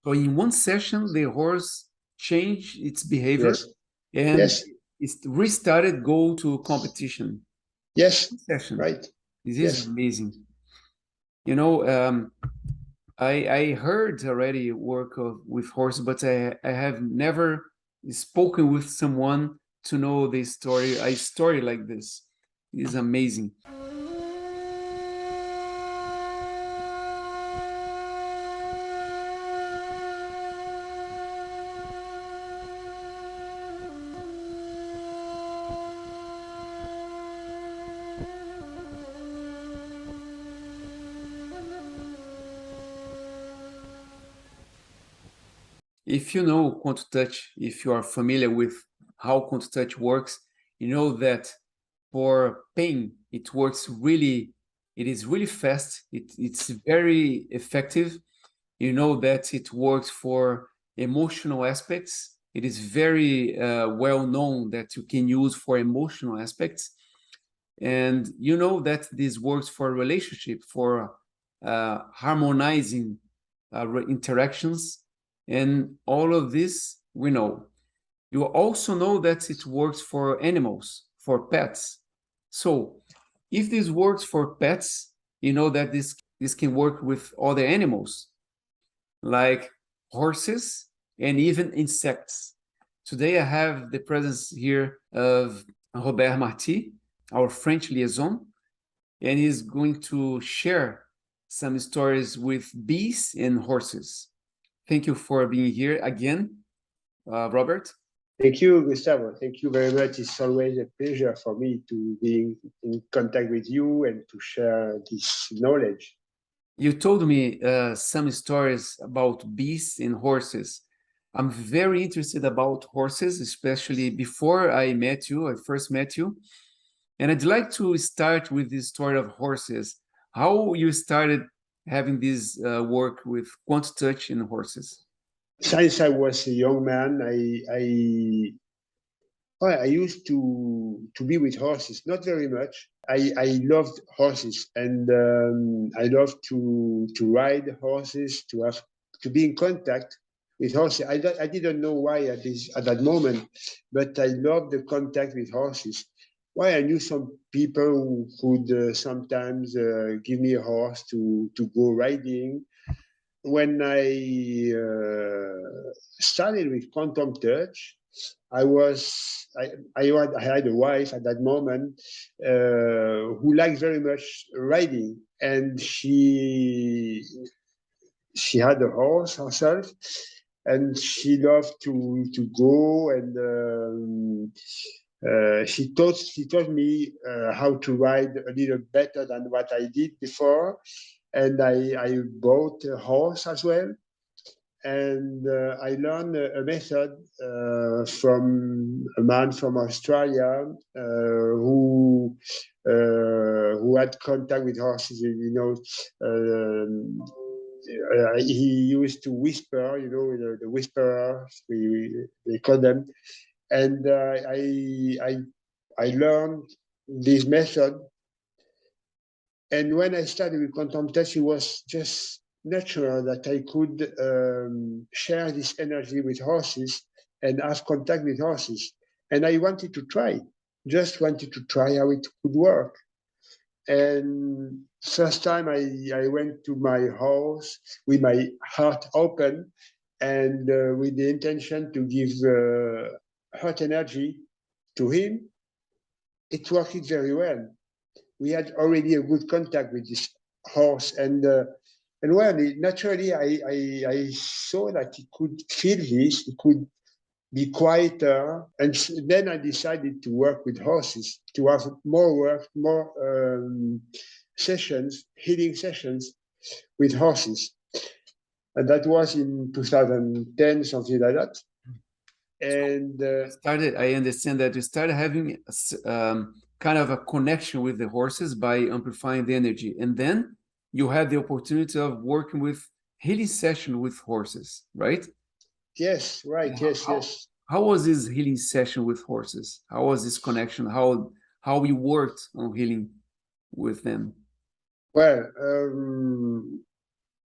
So in one session, the horse changed its behavior Yes. and Yes. it restarted go to competition. Yes. Session. Right. This is Yes. amazing. You know, I heard already work with horses, but I have never spoken with someone to know the story. A story like this is amazing. If you know Quantum Touch, if you are familiar with how Quantum Touch works, you know that for pain, it works really, it is really fast. It's very effective. You know that it works for emotional aspects. It is very well known that you can use for emotional aspects. And you know that this works for relationship, for harmonizing interactions. And all of this we know. You also know that it works for animals, for pets. So if this works for pets, you know that this can work with other animals like horses and even insects. Today I have the presence here of Robert Marty, our French liaison, and he's going to share some stories with bees and horses. Thank you for being here again, Robert. Thank you, Gustavo. Thank you very much. It's always a pleasure for me to be in contact with you and to share this knowledge. You told me some stories about bees and horses. I'm very interested about horses, especially before I met you, I first met you. And I'd like to start with the story of horses. How you started having this work with Quant Touch and horses. Since I was a young man, I used to be with horses, not very much. I loved horses, and I loved to ride horses, to be in contact with horses. I didn't know why at that moment, but I loved the contact with horses. Why I knew some people who could sometimes give me a horse to go riding. When I started with Quantum Touch, I was I had a wife at that moment who liked very much riding, and she had a horse herself, and she loved to go and. She taught me how to ride a little better than what I did before, and I bought a horse as well, and I learned a method from a man from Australia who had contact with horses. He used to whisper, the whisperers, they call them, and I learned this method. And when I started with Quantum Touch, it was just natural that I could share this energy with horses and have contact with horses. And I wanted to try, just wanted to try how it could work. And first time I went to my horse with my heart open and with the intention to give heart energy to him. It worked very well. We had already a good contact with this horse, and well, naturally, I saw that he could feel this, he could be quieter, and then I decided to work with horses, to have more work, more sessions, healing sessions with horses, and that was in 2010, something like that. And I understand that you started having kind of a connection with the horses by amplifying the energy. And then you had the opportunity of working with healing session with horses, right? yes, right, yes. How was this healing session with horses? How was this connection? How you worked on healing with them? Well,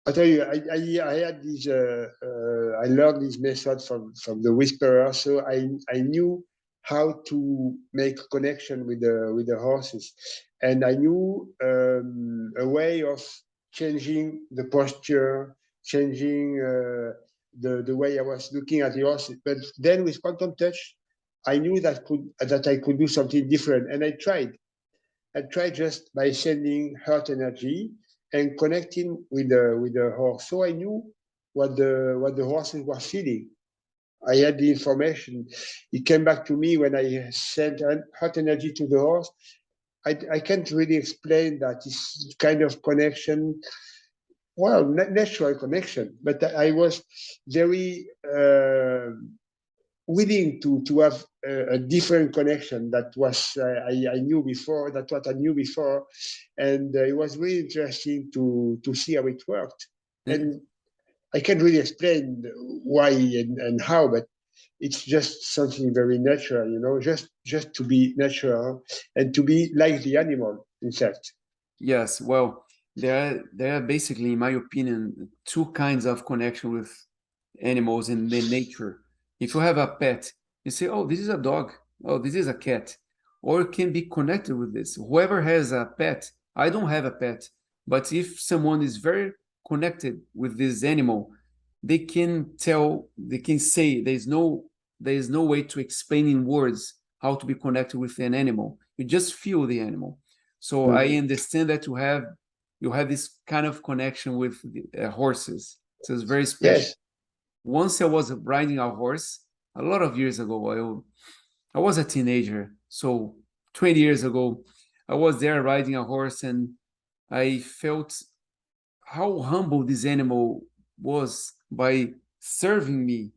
I tell you, I had this. I learned this method from the whisperer, so I knew how to make a connection with the horses, and I knew a way of changing the posture, changing the way I was looking at the horses. But then with quantum touch, I knew that I could do something different, and I tried. I tried just by sending heart energy and connecting with the horse. So I knew what the horses were feeling. I had the information. It came back to me when I sent heart energy to the horse. I can't really explain that. It's kind of connection, well, natural connection. But I was very willing to have a different connection that was I knew before. That's what I knew before, and it was really interesting to see how it worked. And I can't really explain why and how, but it's just something very natural, you know, just to be natural and to be like the animal, in fact. Yes, well, there are basically, in my opinion, two kinds of connection with animals in the nature. If you have a pet, you say, "Oh, this is a dog. Oh, this is a cat," or you can be connected with this. Whoever has a pet, I don't have a pet, but if someone is very connected with this animal, they can tell, they can say, there is no way to explain in words how to be connected with an animal. You just feel the animal. So I understand that you have this kind of connection with the, horses. So it's very special. Yes. Once I was riding a horse a lot of years ago. I was a teenager, so 20 years ago, I was there riding a horse, and I felt how humble this animal was by serving me.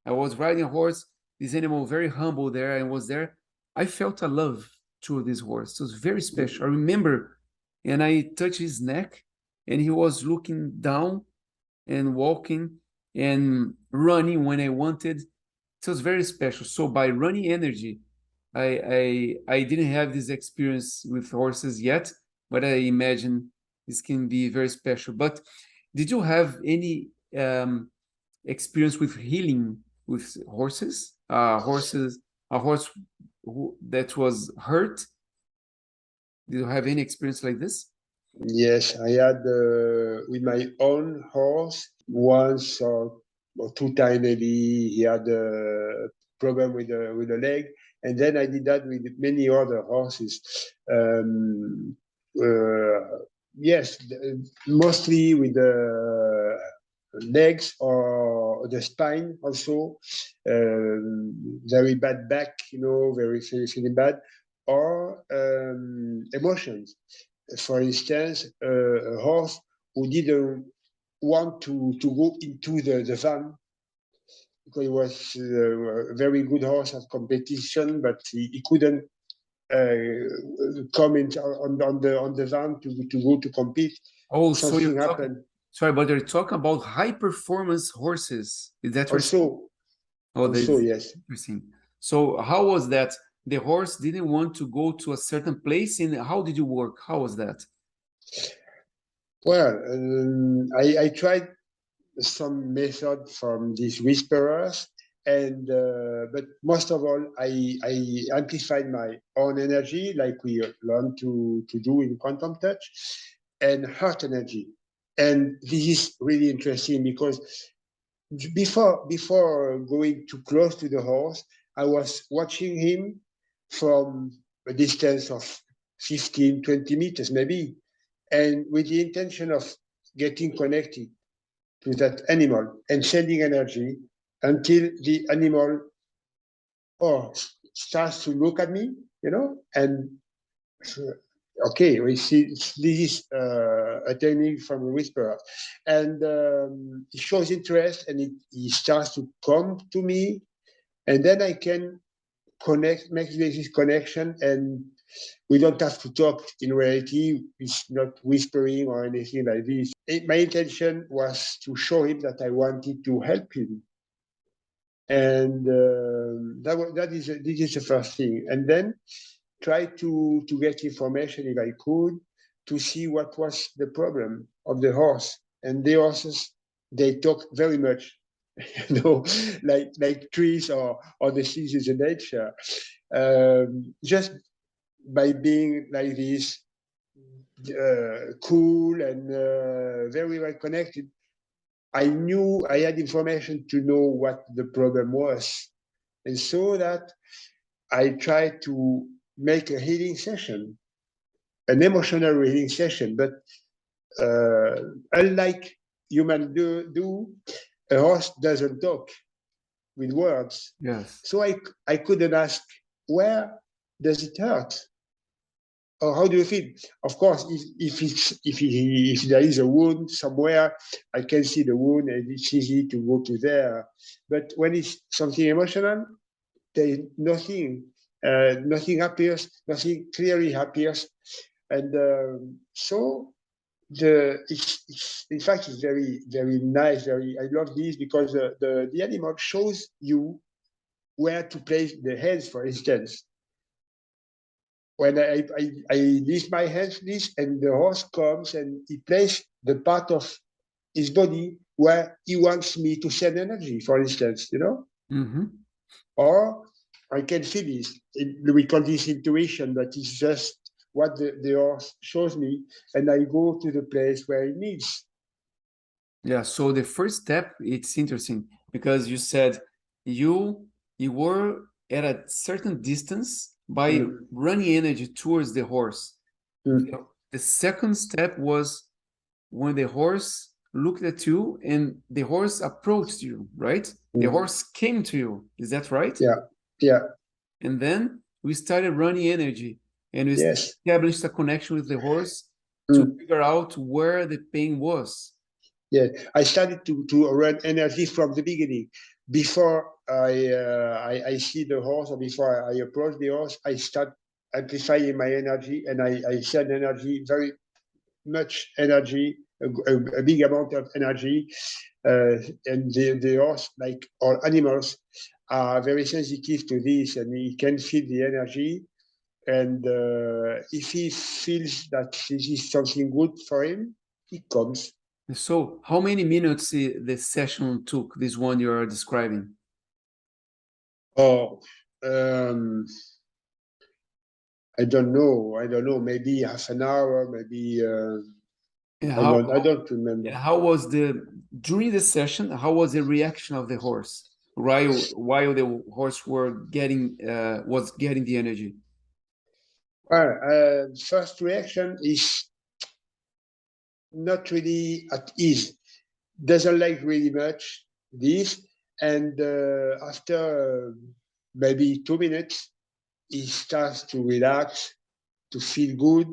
I was riding a horse, this animal very humble there, and was there. I felt a love to this horse. It was very special. I remember, and I touched his neck, and he was looking down and walking and running when I wanted. It was very special. So by running energy, I didn't have this experience with horses yet, but I imagine this can be very special. But did you have any experience with healing with horses? A horse that was hurt. Did you have any experience like this? Yes, I had with my own horse once or two times maybe. He had a problem with the leg, and then I did that with many other horses. Um, yes, mostly with the legs or the spine also. Very bad back, you know, very feeling bad, or emotions. For instance, a horse who didn't want to go into the van because he was a very good horse at competition, but he couldn't come in on the van to go to compete. Oh, so you're Something talking, happened. sorry, but you're talking about high performance horses. Is that what you're saying? Also, Oh, also that's yes. interesting. So how was that? The horse didn't want to go to a certain place, and how did you work? How was that? Well, I tried some method from these whisperers, and but most of all, I amplified my own energy, like we learned to do in quantum touch, and heart energy. And this is really interesting because before going too close to the horse, I was watching him from a distance of 15, 20 meters maybe, and with the intention of getting connected to that animal and sending energy until the animal oh, starts to look at me, you know, and okay, we see this is a technique from a whisperer, and he shows interest and he starts to come to me, and then I can make this connection, and we don't have to talk in reality. It's not whispering or anything like this. My intention was to show him that I wanted to help him, and this is the first thing. And then try to get information if I could to see what was the problem of the horse. and the horses, they talk very much, you know, like trees or the things in nature. Just by being like this, cool and very well connected, I knew I had information to know what the problem was. And so that I tried to make a healing session, an emotional healing session. But unlike humans do, a horse doesn't talk with words. Yes. So I couldn't ask, where does it hurt? Or how do you feel? Of course, if there is a wound somewhere, I can see the wound and it's easy to go to there. But when it's something emotional, there is nothing. Nothing appears. Nothing clearly appears, and so it's in fact it's very nice. I love this because the animal shows you where to place the hands, for instance. When I lift my hands, this, and the horse comes and he places the part of his body where he wants me to send energy, for instance, you know? Mm-hmm. Or I can feel this. We call this intuition, but it's just what the horse shows me, and I go to the place where it needs. Yeah, so the first step, it's interesting because you said you were at a certain distance by running energy towards the horse. The second step was when the horse looked at you and the horse approached you, right? The horse came to you. Is that right? Yeah, yeah, And then we started running energy and we yes. established a connection with the horse to figure out where the pain was. Yeah, I started to run energy from the beginning. Before I see the horse or before I approach the horse, I start amplifying my energy, and I send energy, very much energy, a big amount of energy. And the horse, like all animals, are very sensitive to this, and he can feel the energy. And if he feels that this is something good for him, he comes. So, how many minutes the session took, this one you are describing? Oh, I don't know. I don't know. Maybe half an hour. Maybe I don't remember. How was during the session? How was the reaction of the horse while the horse was getting the energy? Well, first reaction is not really at ease. Doesn't like really much this, and after maybe 2 minutes, he starts to relax, to feel good,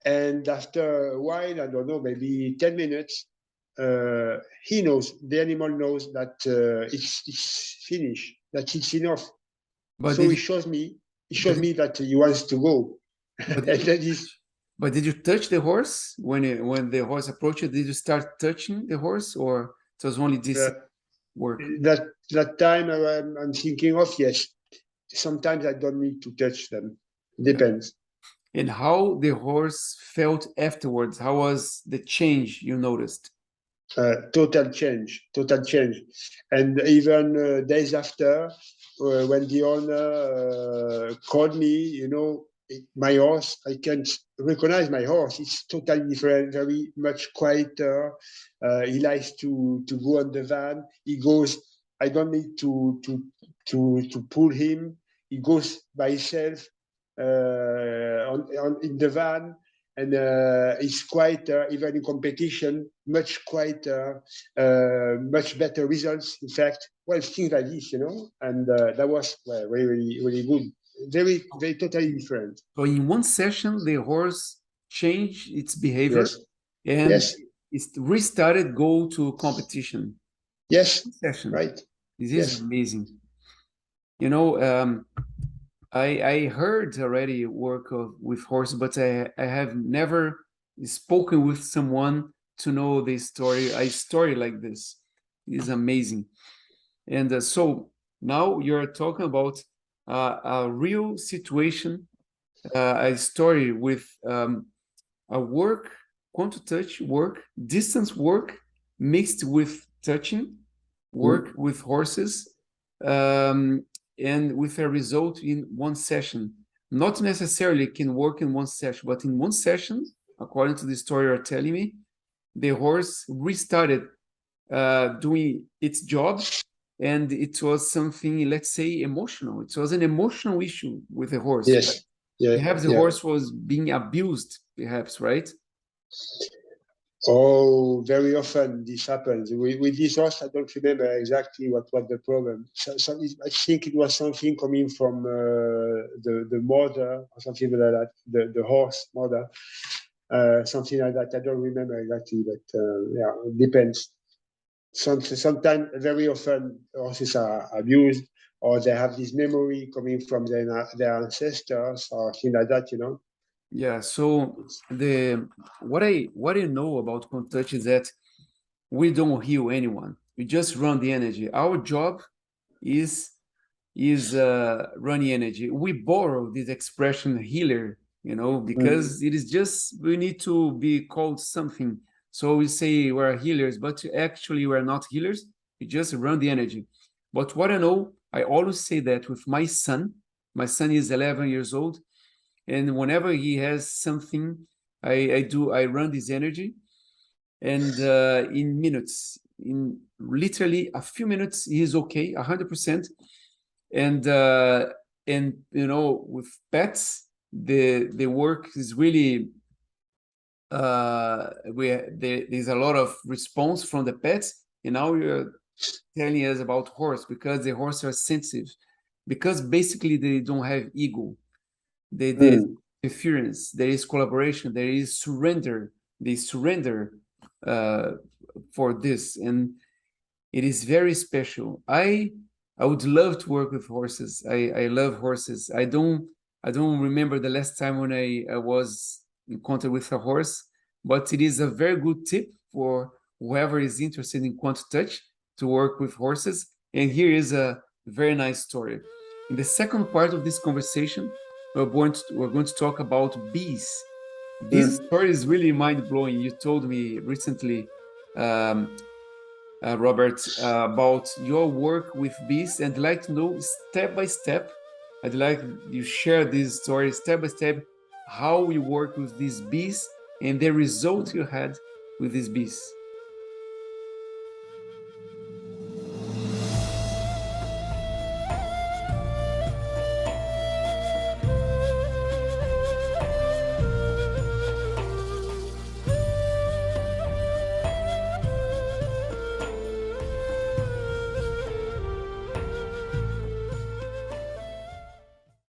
and after a while, I don't know, maybe 10 minutes, he knows, the animal knows that it's finished, that it's enough. But So did he you, shows me, but did, that he wants to go, but and did you that is. but did you touch the horse when the horse approached you? Did you start touching the horse, or it was only this work? That time I'm thinking of, yes. Sometimes I don't need to touch them. Depends. And how the horse felt afterwards? How was the change you noticed? Total change, total change. And even days after, when the owner called me, you know, my horse, I can't recognize my horse. It's totally different, very much quieter. He likes to go on the van. He goes. I don't need to pull him. He goes by himself in the van, and it's quieter, even in competition, much quieter, much better results. In fact, well, things like this, you know, and that was really, really good. Very totally different. So in one session, the horse changed its behavior Yes, and yes, it restarted go to competition. yes, Session. right. This is Yes. amazing. You know, I heard already work with horse, but I have never spoken with someone to know the story, a story like this. It is amazing. And so now you're talking about a real situation, a story with a work quantum touch work, distance work mixed with touching work with horses, and with a result in one session. Not necessarily can work in one session, but in one session, according to the story you're telling me, the horse restarted doing its job, and it was something, let's say, emotional. It was an emotional issue with the horse. Yes. Yeah. Perhaps the yeah. horse was being abused, perhaps, right? Oh, very often this happens. With this horse, I don't remember exactly what was the problem. So I think it was something coming from the mother or something like that, the horse mother, something like that. I don't remember exactly, but yeah, it depends. Sometimes, very often, horses are abused, or they have this memory coming from their ancestors or things like that, you know. Yeah, so what I know about quantum touch is that we don't heal anyone. We just run the energy. Our job is running energy. We borrow this expression healer, because it is just we need to be called something. So we say we're healers, but actually we're not healers. We just run the energy. But what I know, I always say that with my son. My son is 11 years old, and whenever he has something, I run this energy, and in minutes, in literally a few minutes, he is okay, 100%. And with pets, the work is really there's a lot of response from the pets, and now you're telling us about horse, because the horse are sensitive, because basically they don't have ego. There's interference, there is collaboration, there is surrender. They surrender for this, and it is very special. I would love to work with horses. I love horses. I don't remember the last time when I was in contact with a horse, but it is a very good tip for whoever is interested in quantum touch to work with horses. And here is a very nice story. In the second part of this conversation, we're going to talk about bees. This story is really mind-blowing. You told me recently, Robert, about your work with bees, and I'd like to know step by step. I'd like you share this story step by step, how you work with these bees and the result you had with these bees.